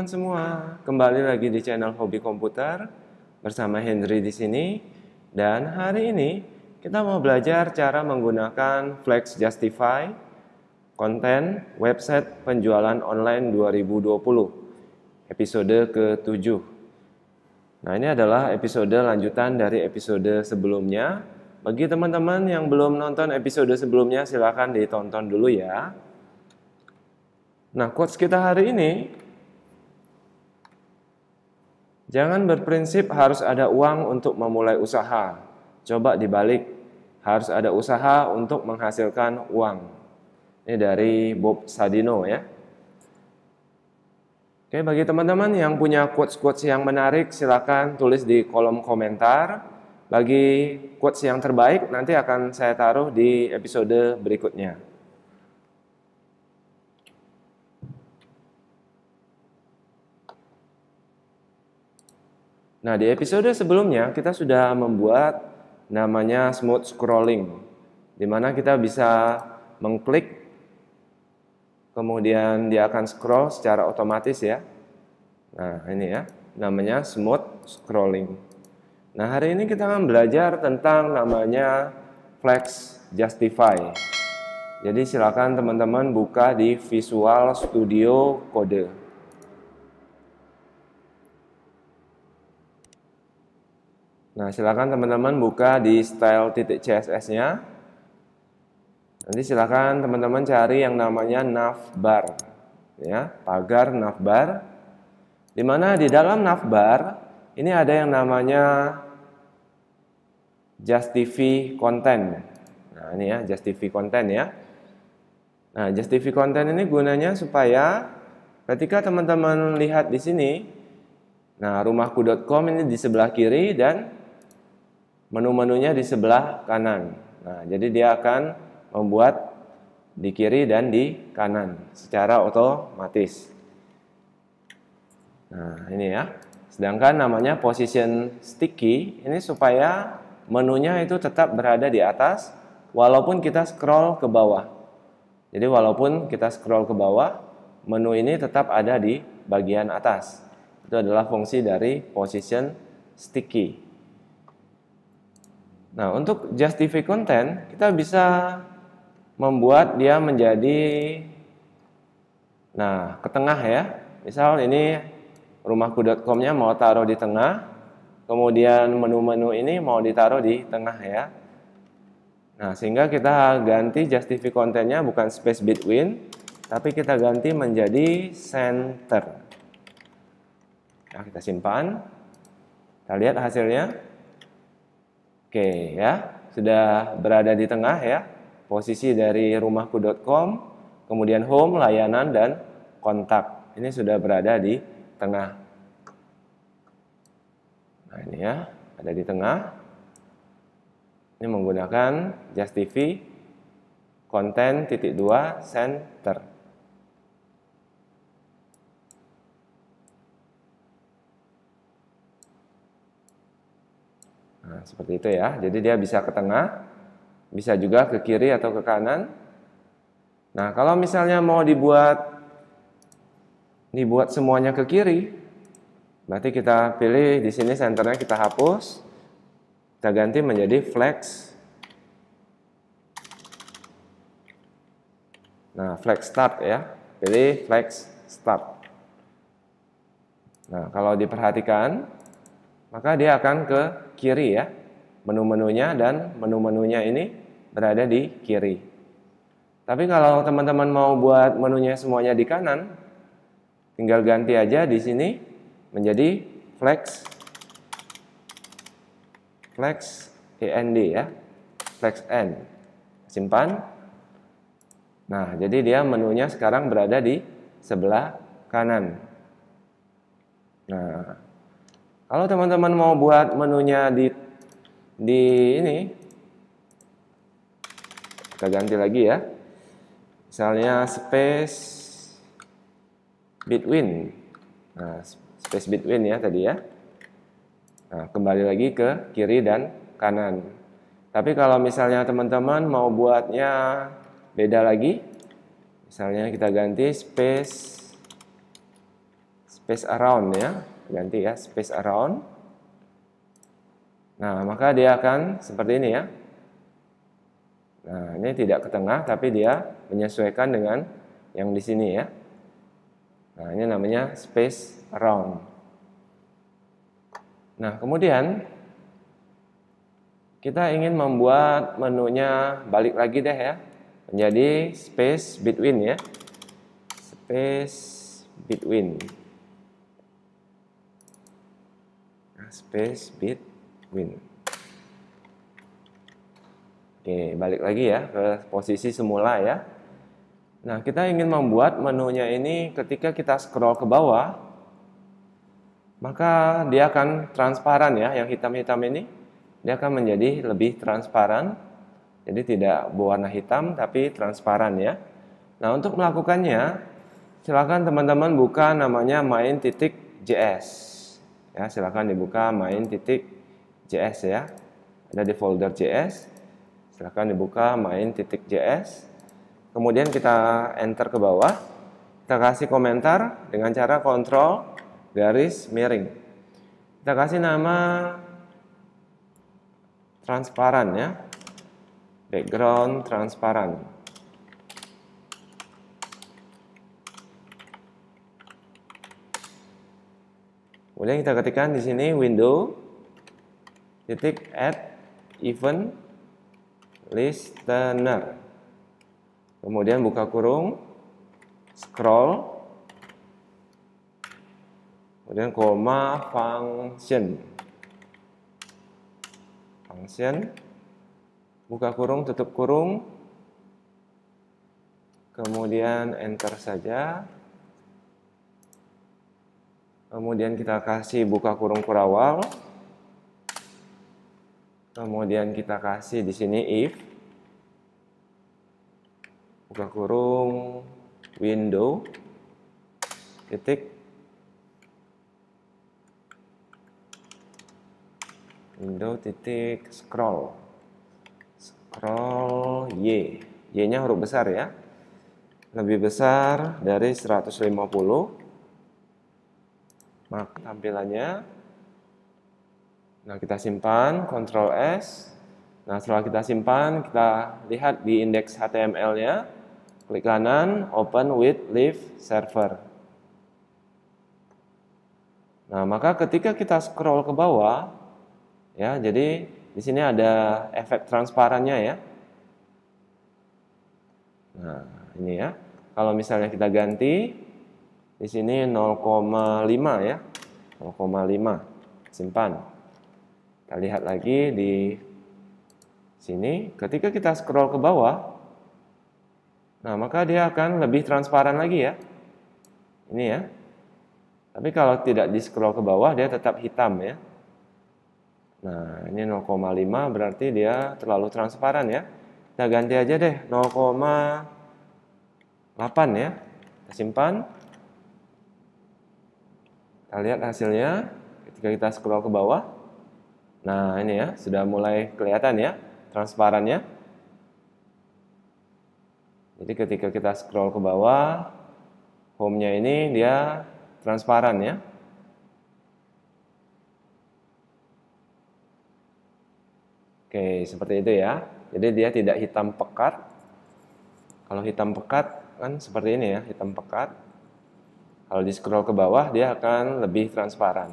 teman-teman semua, kembali lagi di channel Hobi Komputer bersama Henry di sini. Dan hari ini kita mau belajar cara menggunakan Flex Justify konten website penjualan online 2020 episode ke-7. Nah, ini adalah episode lanjutan dari episode sebelumnya. Bagi teman-teman yang belum nonton episode sebelumnya, silakan ditonton dulu ya. Nah, quotes kita hari ini, jangan berprinsip harus ada uang untuk memulai usaha. Coba dibalik, harus ada usaha untuk menghasilkan uang. Ini dari Bob Sadino ya. Oke, bagi teman-teman yang punya quotes-quotes yang menarik, silakan tulis di kolom komentar. Bagi quotes yang terbaik, nanti akan saya taruh di episode berikutnya. Nah, di episode sebelumnya kita sudah membuat namanya smooth scrolling, di mana kita bisa mengklik, kemudian dia akan scroll secara otomatis ya. Nah, ini ya, namanya smooth scrolling. Nah, hari ini kita akan belajar tentang namanya Flex Justify. Jadi silakan teman-teman buka di Visual Studio Code. Nah, silakan teman-teman buka di style.css-nya. Nanti silakan teman-teman cari yang namanya navbar, ya, pagar navbar. Di mana di dalam navbar ini ada yang namanya justify content. Nah, ini ya, justify content ya. Nah, justify content ini gunanya supaya ketika teman-teman lihat di sini, nah, rumahku.com ini di sebelah kiri dan menu-menunya di sebelah kanan. Nah, jadi dia akan membuat di kiri dan di kanan secara otomatis. Nah, ini ya. Sedangkan namanya position sticky, ini supaya menunya itu tetap berada di atas walaupun kita scroll ke bawah. Jadi walaupun kita scroll ke bawah, menu ini tetap ada di bagian atas. Itu adalah fungsi dari position sticky. Nah, untuk justify content, kita bisa membuat dia menjadi, nah, ke tengah ya. Misal ini rumahku.com-nya mau taruh di tengah, kemudian menu-menu ini mau ditaruh di tengah ya. Nah, sehingga kita ganti justify content-nya bukan space between, tapi kita ganti menjadi center. Nah, kita simpan. Kita lihat hasilnya. Oke ya, sudah berada di tengah ya, posisi dari rumahku.com, kemudian home, layanan, dan kontak. Ini sudah berada di tengah. Nah, ini ya, ada di tengah. Ini menggunakan justify content .2 center. Nah, seperti itu ya. Jadi dia bisa ke tengah, bisa juga ke kiri atau ke kanan. Nah, kalau misalnya mau dibuat semuanya ke kiri, berarti kita pilih di sini senternya kita hapus. Kita ganti menjadi flex. Nah, flex start ya. Pilih flex start. Nah, kalau diperhatikan, maka dia akan ke kiri ya, menu-menunya, dan menu-menunya ini berada di kiri. Tapi kalau teman-teman mau buat menunya semuanya di kanan, tinggal ganti aja di sini menjadi flex end ya, flex end. Simpan. Nah, jadi dia menunya sekarang berada di sebelah kanan. Nah, kalau teman-teman mau buat menunya di ini, kita ganti lagi ya. Misalnya space between. Nah, space between ya tadi ya. Nah, kembali lagi ke kiri dan kanan. Tapi kalau misalnya teman-teman mau buatnya beda lagi, misalnya kita ganti space space around ya, ganti ya, space around. Nah, maka dia akan seperti ini ya. Nah, ini tidak ke tengah, tapi dia menyesuaikan dengan yang di sini ya. Nah, ini namanya space around. Nah, kemudian kita ingin membuat menunya balik lagi deh ya, menjadi space between ya. Space between. Space between. Oke, balik lagi ya ke posisi semula ya. Nah, kita ingin membuat menunya ini ketika kita scroll ke bawah, maka dia akan transparan ya, yang hitam-hitam ini. Dia akan menjadi lebih transparan. Jadi tidak berwarna hitam tapi transparan ya. Nah, untuk melakukannya, silakan teman-teman buka namanya main.js. Ya, silakan dibuka main.js ya. Ada di folder JS. Silakan dibuka main.js. Kemudian kita enter ke bawah. Kita kasih komentar dengan cara kontrol garis miring. Kita kasih nama transparan ya. Background transparan. Kemudian kita ketikkan di sini window titik add event listener. Kemudian buka kurung, scroll, kemudian koma function. Buka kurung, tutup kurung, kemudian enter saja. Kemudian kita kasih buka kurung kurawal. Kemudian kita kasih di sini if buka kurung window titik scroll y-nya huruf besar ya, lebih besar dari 150. Maka tampilannya, nah kita simpan, Ctrl S. Nah setelah kita simpan, kita lihat di indeks HTML-nya, klik kanan, open with live server. Nah maka ketika kita scroll ke bawah, ya jadi di sini ada efek transparannya ya. Nah ini ya, kalau misalnya kita ganti di sini 0,5 ya, 0,5 simpan. Kita lihat lagi di sini, ketika kita scroll ke bawah, nah maka dia akan lebih transparan lagi ya. Ini ya. Tapi kalau tidak di scroll ke bawah, dia tetap hitam ya. Nah ini 0,5 berarti dia terlalu transparan ya. Kita ganti aja deh 0,8 ya. Kita simpan. Kita lihat hasilnya ketika kita scroll ke bawah. Nah ini ya, sudah mulai kelihatan ya transparannya. Jadi ketika kita scroll ke bawah, home-nya ini dia transparan ya. Oke, seperti itu ya. Jadi dia tidak hitam pekat. Kalau hitam pekat kan seperti ini ya, hitam pekat. Kalau di scroll ke bawah, dia akan lebih transparan.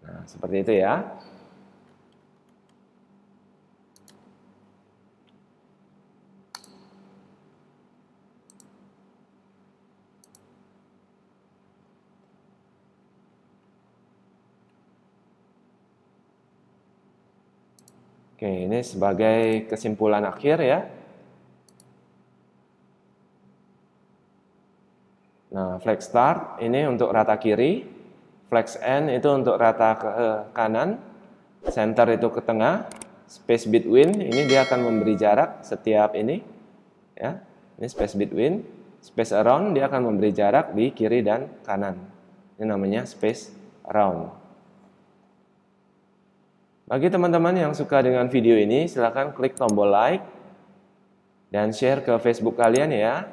Nah, seperti itu ya. Oke, ini sebagai kesimpulan akhir ya. Nah, flex start ini untuk rata kiri, flex end itu untuk rata ke kanan, center itu ke tengah, space between ini dia akan memberi jarak setiap ini, ya. Ini space between, space around dia akan memberi jarak di kiri dan kanan. Ini namanya space around. Bagi teman-teman yang suka dengan video ini, silakan klik tombol like dan share ke Facebook kalian ya.